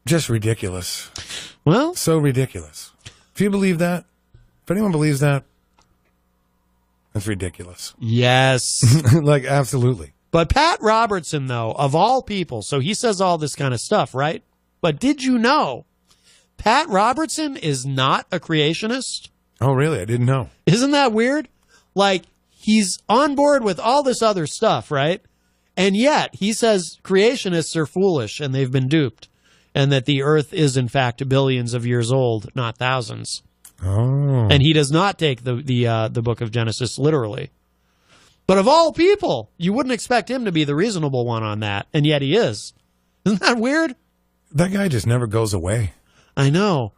Just ridiculous. Well, so ridiculous. If you believe that, if anyone believes that, that's ridiculous. Yes. Like, absolutely. But Pat Robertson, though, of all people, so he says all this kind of stuff, right? But did you know Pat Robertson is not a creationist? Oh, really? I didn't know. Isn't that weird? Like, he's on board with all this other stuff, right? And yet, he says creationists are foolish and they've been duped, and that the earth is, in fact, billions of years old, not thousands. Oh. And he does not take the book of Genesis literally. But of all people, you wouldn't expect him to be the reasonable one on that, and yet he is. Isn't that weird? That guy just never goes away. I know.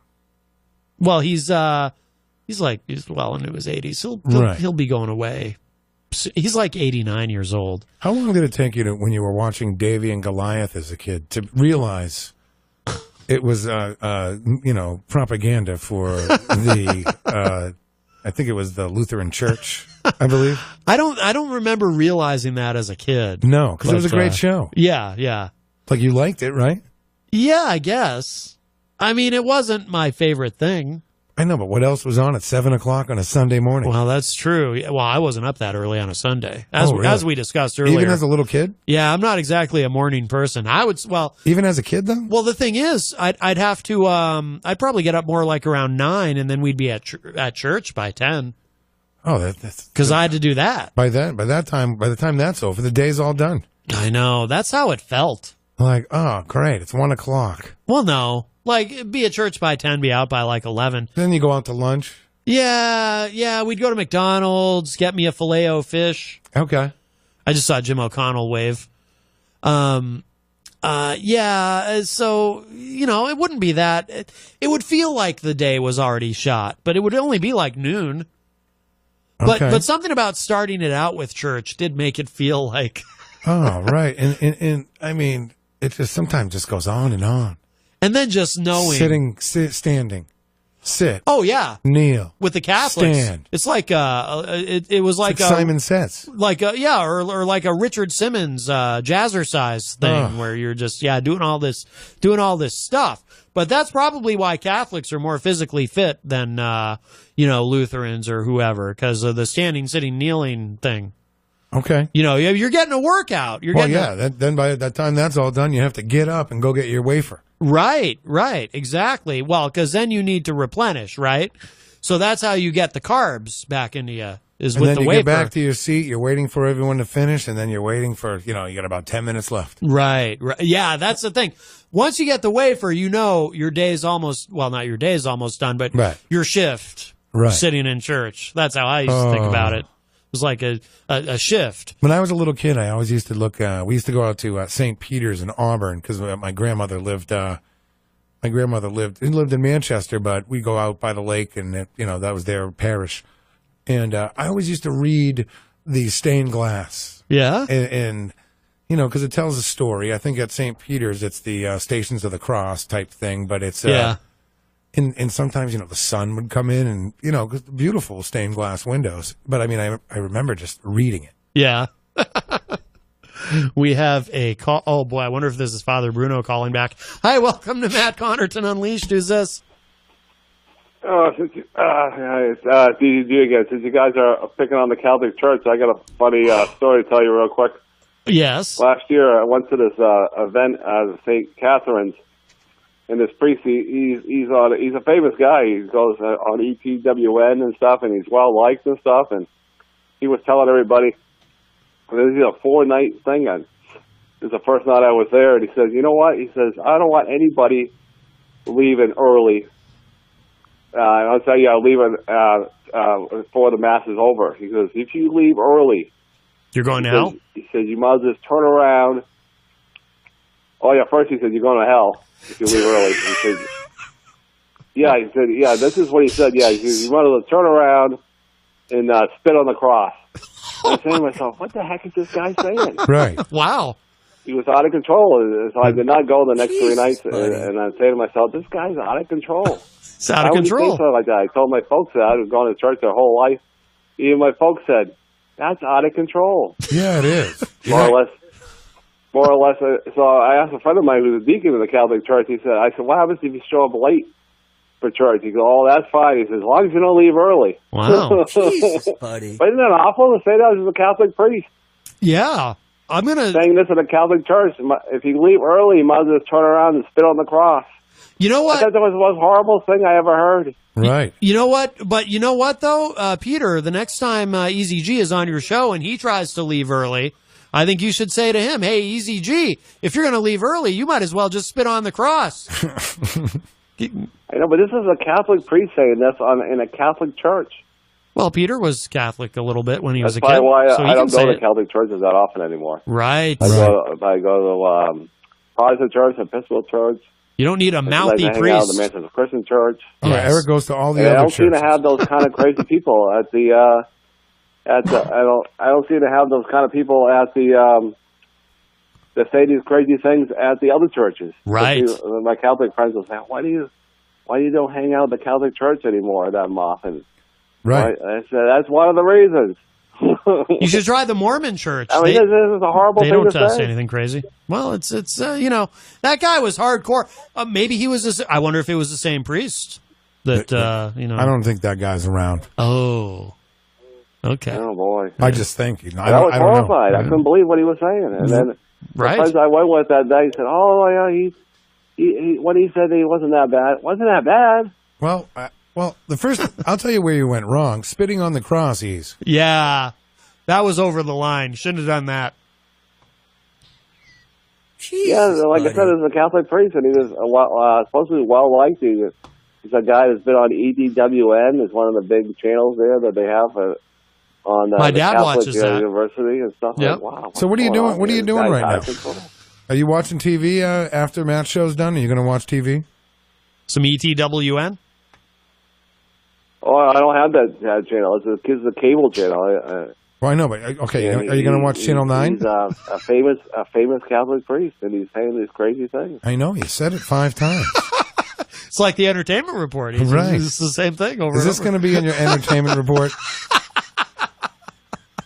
Well, he's well into his 80s. He'll be going away. He's like 89 years old. How long did it take you when you were watching Davy and Goliath as a kid to realize it was propaganda for the I think it was the Lutheran Church, I believe. I don't remember realizing that as a kid. No, because it was a great show. Yeah. Like, you liked it, right? Yeah, I guess. I mean, it wasn't my favorite thing. I know, but what else was on at 7 o'clock on a Sunday morning? Well, that's true. Well, I wasn't up that early on a Sunday, as we discussed earlier. Even as a little kid? Yeah, I'm not exactly a morning person. Even as a kid, though? Well, the thing is, I'd have to, I'd probably get up more like around 9, and then we'd be at church by 10. Oh, that's... Because I had to do that. By the time that's over, the day's all done. I know. That's how it felt. Like, oh, great, it's 1 o'clock. Well, no. Like, be at church by 10, be out by like 11. Then you go out to lunch? Yeah, we'd go to McDonald's, get me a Filet-O-Fish. Okay. I just saw Jim O'Connell wave. So, it wouldn't be that. It would feel like the day was already shot, but it would only be like noon. Okay. But something about starting it out with church did make it feel like... Oh, right. And I mean, it just sometimes just goes on and on. And then just knowing... Standing. Sit. Oh, yeah. Kneel. With the Catholics. Stand. It's like, it was like Simon Says. Like, or like a Richard Simmons jazzercise thing where you're just, doing all this stuff. But that's probably why Catholics are more physically fit than, Lutherans or whoever, because of the standing, sitting, kneeling thing. Okay. You're getting a workout. Then by that time that's all done, you have to get up and go get your wafer. Right, exactly. Well, because then you need to replenish, right? So that's how you get the carbs back into you, is with the wafer. And then you get back to your seat, you're waiting for everyone to finish, and then you're waiting for, you got about 10 minutes left. Right. Yeah, that's the thing. Once you get the wafer, your day's almost, well, not your day's almost done, but your shift sitting in church. That's how I used to think about it. It was like a shift. When I was a little kid, I always used to look. We used to go out to St. Peter's in Auburn because my grandmother lived. He lived in Manchester, but we go out by the lake, and that was their parish. And I always used to read the stained glass. Yeah, and because it tells a story. I think at St. Peter's, it's the Stations of the Cross type thing, but it's And sometimes, the sun would come in and, beautiful stained glass windows. But, I mean, I remember just reading it. Yeah. We have a call. Oh, boy, I wonder if this is Father Bruno calling back. Hi, welcome to Matt Connarton Unleashed. Who's this? It's DDG again. Since you guys are picking on the Catholic Church, I got a funny story to tell you real quick. Yes. Last year, I went to this event at St. Catherine's. And this priest, he's a famous guy. He goes on EPWN and stuff, and he's well liked and stuff. And he was telling everybody, this is a 4-night thing. And this is the first night I was there, and he says, you know what? He says, I don't want anybody leaving early. I'll tell you, I'll leave before the mass is over. He goes, if you leave early, you're going to hell. He says you might as well just turn around. Oh yeah, first he said you're going to hell if you leave early. He said, this is what he said. Yeah, he said, you might as well turn around and spit on the cross. And I'm saying to myself, what the heck is this guy saying? Right. Wow. He was out of control. So I did not go the next 3 nights. And I'm saying to myself, this guy's out of control. It's out of control. Say something like that? I told my folks that I was going to church their whole life. Even my folks said, that's out of control. Yeah, it is. More or less. more or less. So I asked a friend of mine who's a deacon in the Catholic Church. I said, what happens if you show up late for church? He goes, oh, that's fine. He says, as long as you don't leave early. Wow. Jesus, buddy. But isn't that awful to say that as a Catholic priest? Yeah. I'm going to... Saying this in the Catholic Church, if you leave early, you might as well just turn around and spit on the cross. You know what? I thought that was the most horrible thing I ever heard. Right. You know what? But you know what, though, Peter, the next time Easy G is on your show and he tries to leave early, I think you should say to him, hey, Easy G, if you're going to leave early, you might as well just spit on the cross. I know, but this is a Catholic priest saying this in a Catholic church. Well, Peter was Catholic a little bit when he was a kid. That's probably why so I don't go to Catholic churches that often anymore. Right. I go to Protestant church, Episcopal church. You don't need a mouthy I hang out priest. at the Manchester Christian Church. Oh, Yes. Eric goes to all the And other I don't seem churches. to have those kind of crazy people at the. I don't seem to have those kind of people at the. That say these crazy things at the other churches. Right. My Catholic friends will say, "Why do you don't hang out at the Catholic Church anymore that often?" Right. I said, "That's one of the reasons." You should try the Mormon church. I mean, this is a horrible They thing don't to say say. anything crazy. Well, it's that guy was hardcore. Maybe he was. I wonder if it was the same priest that I don't think that guy's around. Oh, okay. Oh boy! I just think. I I was don't know. horrified. I couldn't believe what he was saying. And then Right. the friends I went with that day said, "Oh yeah, he when he said he wasn't that bad, wasn't that bad." Well, the first, I'll tell you where you went wrong. Spitting on the cross, Yeah, that was over the line. Shouldn't have done that. Jesus, Yeah, like buddy. I said, he's a Catholic priest, and he was supposed to be well liked. He's a guy that's been on EDWN. It's one of the big channels there that they have on My the dad Catholic watches that. University and stuff. Yep. Like, wow. So what are you what's going doing? on What are you here? doing This right guy's now? out of control. Are you watching TV after Matt's show's done? Are you going to watch TV? Some ETWN. Oh, I don't have that channel. It's a cable channel. Well, I know, but okay. And Are you going to watch Channel 9? He's a famous Catholic priest, and he's saying these crazy things. I know. You said it 5 times. It's like the entertainment report. Right. It's the same thing over. Is and this over. going to be in your entertainment report?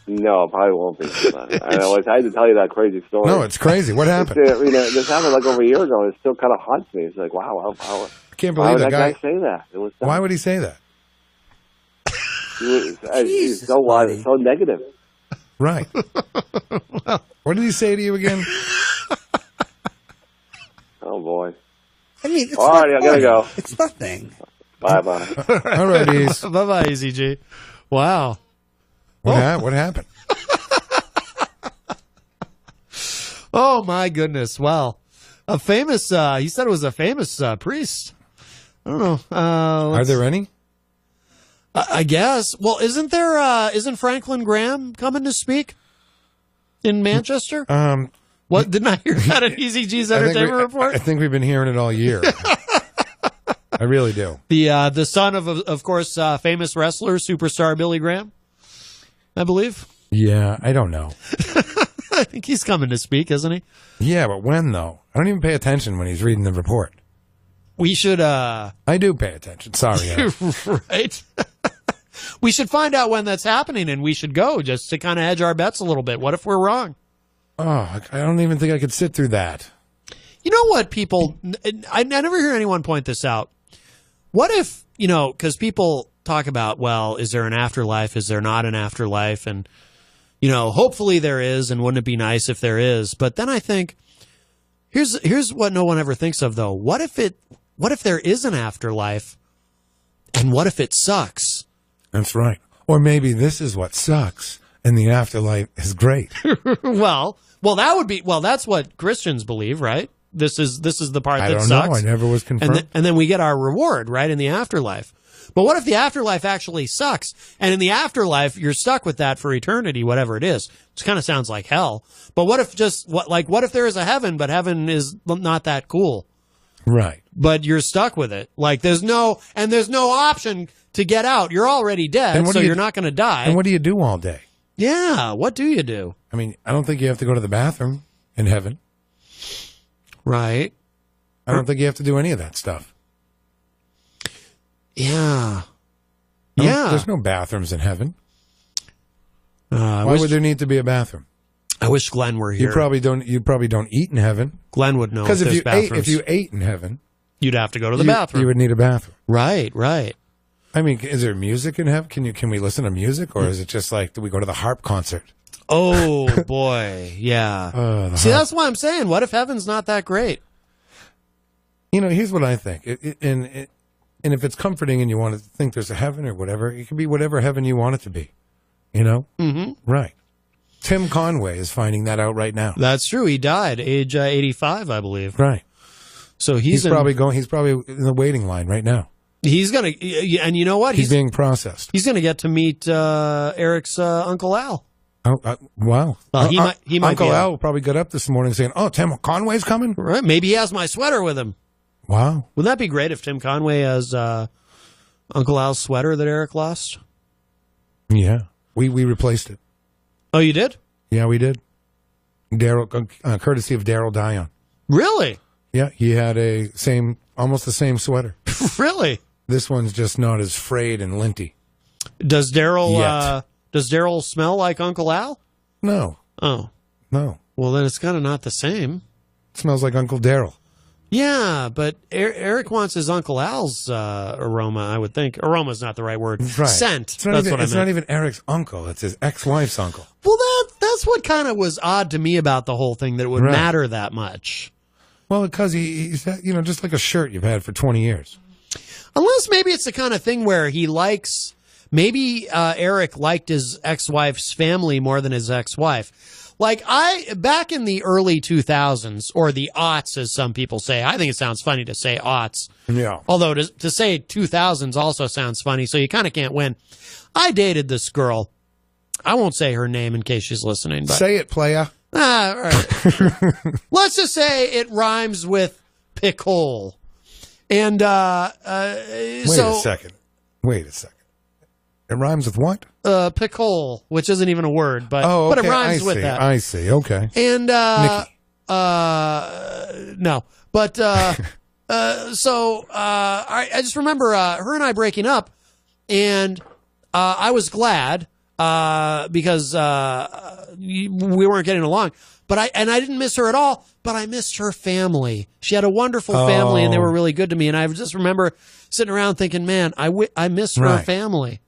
No, it probably won't be. I had to tell you that crazy story. No, it's crazy. What happened? This happened like over a year ago, and it still kind of haunts me. It's like, wow, I can't why believe would that that guy guy. say that? It was dumb. Why would he say that? He's Jesus, so buddy. so negative. Right. What did he say to you again? Oh boy. I mean, it's All right, I gotta go. It's nothing. Bye bye. All right, Ease. Bye bye, EZG. Wow. What happened? Oh my goodness. Well, a famous. He said it was a famous priest. I don't know. Are there any? I guess. Well, isn't there? Isn't Franklin Graham coming to speak in Manchester? What didn't I hear that at EZG's entertainment report? I think we've been hearing it all year. I really do. The son of course, famous wrestler superstar Billy Graham, I believe. Yeah, I don't know. I think he's coming to speak, isn't he? Yeah, but when though? I don't even pay attention when he's reading the report. We should. I do pay attention. Sorry. Eric. Right. We should find out when that's happening, and we should go just to kind of hedge our bets a little bit. What if we're wrong? Oh, I don't even think I could sit through that. You know what, people? I never hear anyone point this out. What if, because people talk about, well, is there an afterlife? Is there not an afterlife? And, hopefully there is, and wouldn't it be nice if there is? But then I think, here's what no one ever thinks of, though. What if there is an afterlife, and what if it sucks? That's right. Or maybe this is what sucks, and the afterlife is great. Well, that would be, that's what Christians believe, right? This is the part I that don't sucks. know. I never was confirmed. And then we get our reward, right, in the afterlife. But what if the afterlife actually sucks? And in the afterlife, you're stuck with that for eternity, whatever it is. Which kind of sounds like hell. But what if what if there is a heaven, but heaven is not that cool? Right. But you're stuck with it. Like there's no option to get out. You're already dead, so you're not going to die. And what do you do all day? Yeah, what do you do? I mean, I don't think you have to go to the bathroom in heaven. Right. I don't think you have to do any of that stuff. Yeah. There's no bathrooms in heaven. Why would there need to be a bathroom? I wish Glenn were here. You probably don't eat in heaven. Glenn would know Because if if you ate in heaven, you'd have to go to the bathroom. You would need a bathroom. Right. I mean, is there music in heaven? Can we listen to music, or is it just like, do we go to the harp concert? Oh boy, yeah. See, that's why I'm saying, what if heaven's not that great? Here's what I think. And if it's comforting and you want to think there's a heaven or whatever, it can be whatever heaven you want it to be. Mm-hmm. Right. Tim Conway is finding that out right now. That's true. He died age 85, I believe. Right. So he's probably in the waiting line right now. He's gonna, and you know what? He's being processed. He's gonna get to meet Eric's Uncle Al. Oh, wow. He might. Uncle Al probably got up this morning saying, "Oh, Tim Conway's coming." Right. Maybe he has my sweater with him. Wow. Wouldn't that be great if Tim Conway has Uncle Al's sweater that Eric lost? Yeah. We replaced it. Oh, you did? Yeah, we did. Daryl, courtesy of Daryl Dion. Really? Yeah, he had almost the same sweater. Really? This one's just not as frayed and linty. Does Daryl smell like Uncle Al? No. Oh. No. Well, then it's kind of not the same. It smells like Uncle Daryl. Yeah, but Eric wants his Uncle Al's aroma, I would think. Aroma's not the right word. Right. Scent. It's not even Eric's uncle. It's his ex-wife's uncle. Well, that's what kind of was odd to me about the whole thing, that it would matter that much. Well, because he's just like a shirt you've had for 20 years. Unless maybe it's the kind of thing where he likes, maybe Eric liked his ex-wife's family more than his ex-wife. Like, back in the early 2000s, or the aughts, as some people say, I think it sounds funny to say aughts. Yeah. Although to say 2000s also sounds funny, so you kind of can't win. I dated this girl. I won't say her name in case she's listening. But, say it, playa. all right. Let's just say it rhymes with pickhole. And Wait a second. It rhymes with what? Pickhole, which isn't even a word, but but it rhymes with that. I see. Okay. And Nikki. No, but so I just remember her and I breaking up, and I was glad because we weren't getting along. But I didn't miss her at all. But I missed her family. She had a wonderful family, and they were really good to me. And I just remember sitting around thinking, man, I miss her family.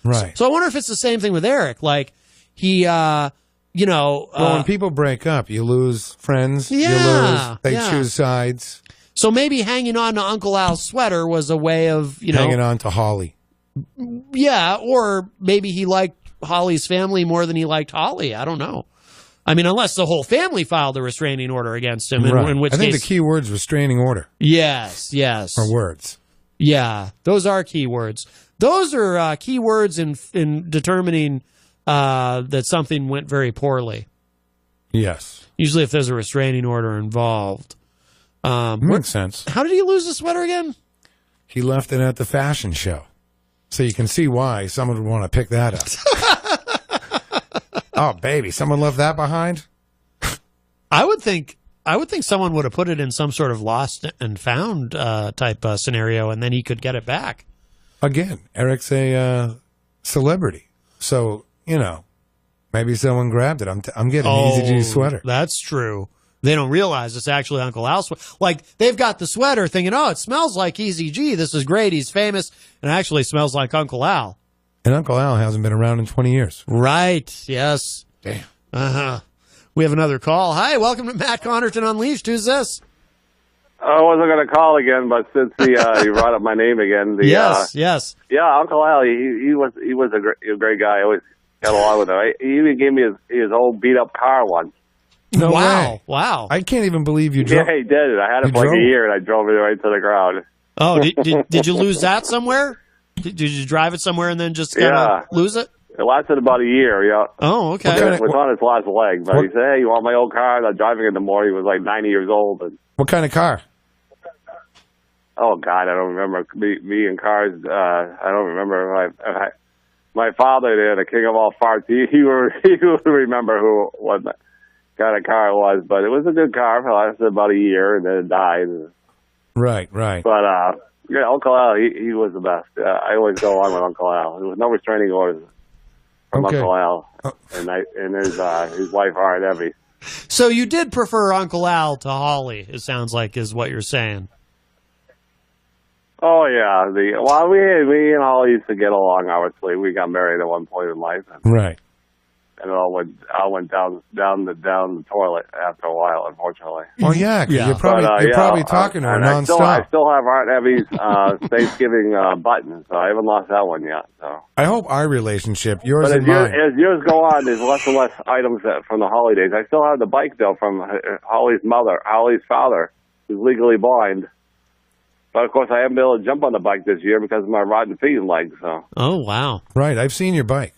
Right. So I wonder if it's the same thing with Eric. Like, he, well, when people break up, you lose friends. You lose. They choose sides. So maybe hanging on to Uncle Al's sweater was a way of, hanging on to Holly. Yeah, or maybe he liked Holly's family more than he liked Holly. I don't know. I mean, unless the whole family filed a restraining order against him, in which I think case, the key word's restraining order. Yes. Or words. Yeah, those are key words. Those are key words in determining that something went very poorly. Yes. Usually if there's a restraining order involved. Makes sense. How did he lose the sweater again? He left it at the fashion show. So you can see why someone would want to pick that up. Oh, baby, someone left that behind? I would think someone would have put it in some sort of lost and found type scenario, and then he could get it back. Again, Eric's a celebrity. So, maybe someone grabbed it. I'm getting an Easy G sweater. That's true. They don't realize it's actually Uncle Al's sweater. Like, they've got the sweater thinking, oh, it smells like Easy G. This is great. He's famous. And it actually smells like Uncle Al. And Uncle Al hasn't been around in 20 years. Right. Yes. Damn. Uh-huh. We have another call. Hi, welcome to Matt Connarton Unleashed. Who's this? I wasn't going to call again, but since you brought up my name again, yes. Yeah, Uncle Al, he was a great guy. I always got along with him. He even gave me his old beat up car once. No wow! way. Wow! I can't even believe you drove. Yeah, he did. I had it for like a year, and I drove it right to the ground. Oh, did you lose that somewhere? Did you drive it somewhere and then just kind of lose it? It lasted about a year, yeah. Oh, okay. It was on its last leg, but he said, hey, you want my old car? I'm driving it tomorrow. He was like 90 years old. And, what kind of car? oh, God, I don't remember. Me and cars, I don't remember. My father there, the king of all farts, he would remember what kind of car it was. But it was a good car. It lasted about a year, and then it died. Right. But, yeah, Uncle Al, he was the best. I always go along with Uncle Al. There was no restraining orders. from Okay. Uncle Al and his wife Art Evie. So you did prefer Uncle Al to Holly, it sounds like, is what you're saying. Oh yeah, we and Holly used to get along. Obviously, we got married at one point in life, Right. and it all went down the toilet after a while, unfortunately. Oh yeah, 'cause Yeah. you're probably talking to her and I nonstop. still have Art Evie's Thanksgiving button, so I haven't lost that one yet. So. I hope our relationship, yours But and mine. as years go on, there's less and less items from the holidays. I still have the bike, though, from Holly's father, who's legally blind. But, of course, I haven't been able to jump on the bike this year because of my rotten feet and legs. So. Oh, wow. Right, I've seen your bike.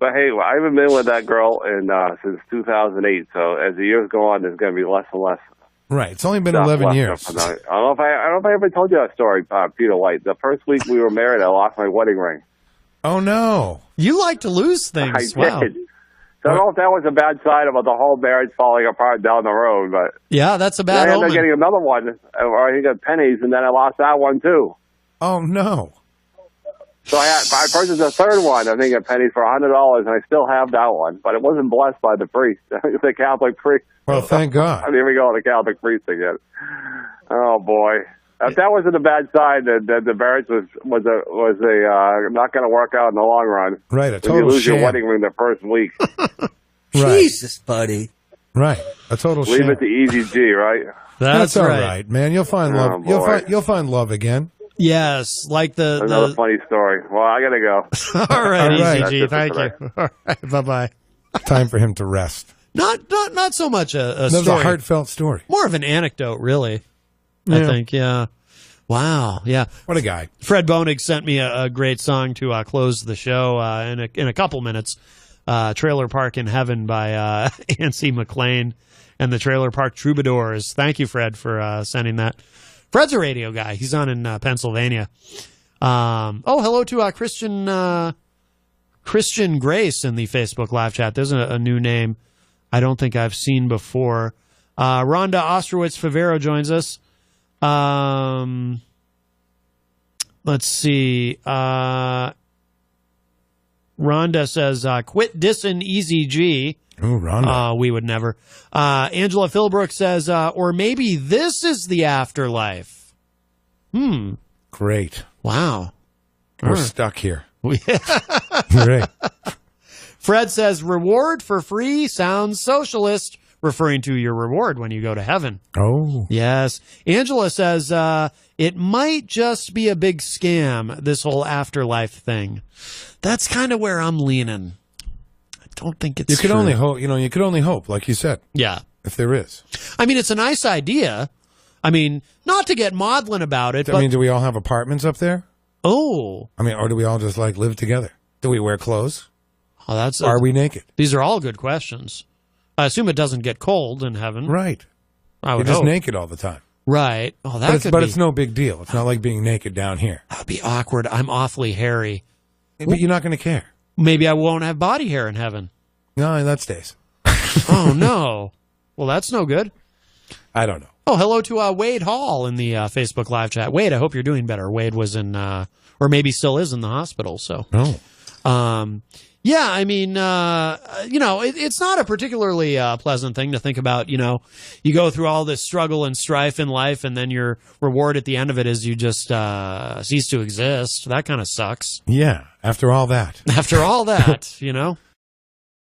But, hey, I haven't been with that girl since 2008. So as the years go on, there's going to be less and less. Right, it's only been stuff 11 left years. I don't know if I ever told you that story, Peter White. The first week we were married, I lost my wedding ring. Oh no. You like to lose things. I Wow. did. So I don't know if that was a bad sign about the whole marriage falling apart down the road, but Yeah, that's a then bad I ended up omen. getting another one, or I got pennies, and then I lost that one too. Oh no. So I purchased a third one, I think at pennies for $100, and I still have that one, but it wasn't blessed by the priest, the Catholic priest. Well, thank God. Here we go, the Catholic priest again. Oh boy. If that wasn't a bad sign, that the marriage was not going to work out in the long run. Right, a When you total lose your sham. wedding ring the first week, Right, Jesus, buddy. right, a total leave sham. it to Easy G, right? That's all right. right, man. You'll find Oh, love. boy. You'll find love again. Yes, like Another funny story. Well, I gotta go. All right, All right. ECG. That's it Thank for you. All right, bye-bye. Time for him to rest. Not so much a That was a story. heartfelt story. More of an anecdote, really. I Yeah. think, yeah. Wow, yeah. What a guy. Fred Bonig sent me a great song to close the show in a couple minutes. Trailer Park in Heaven by Ancy McLean and the Trailer Park Troubadours. Thank you, Fred, for sending that. Fred's a radio guy. He's on in Pennsylvania. Hello to Christian Grace in the Facebook live chat. There's a new name I don't think I've seen before. Rhonda Ostrowitz Favero joins us. Let's see. Rhonda says, quit dissing Easy G. Ooh, Rhonda. We would never. Angela Philbrook says, or maybe this is the afterlife. Great. Wow. We're stuck here. Great. Fred says, reward for free sounds socialist, referring to your reward when you go to heaven. Oh. Yes. Angela says, it might just be a big scam, this whole afterlife thing. That's kind of where I'm leaning. I don't think it's You could true. only hope, you could only hope, like you said, Yeah. if there is. I mean, it's a nice idea. I mean, not to get maudlin about it, but, do we all have apartments up there? oh, Or do we all just, live together? Do we wear clothes? that's Are we naked? These are all good questions. I assume it doesn't get cold in heaven. Right. I You're would just hope. naked all the time. Right. Oh, that But, it's, could but be. it's no big deal. It's not like being naked down here. That would be awkward. I'm awfully hairy. But you're not going to care. Maybe I won't have body hair in heaven. No, that stays. Oh, no. Well, that's no good. I don't know. Oh, hello to Wade Hall in the Facebook live chat. Wade, I hope you're doing better. Wade was in, or maybe still is in the hospital. So, No. yeah, I mean, it's not a particularly pleasant thing to think about. You go through all this struggle and strife in life, and then your reward at the end of it is you just cease to exist. That kind of sucks. Yeah. After all that. After all that,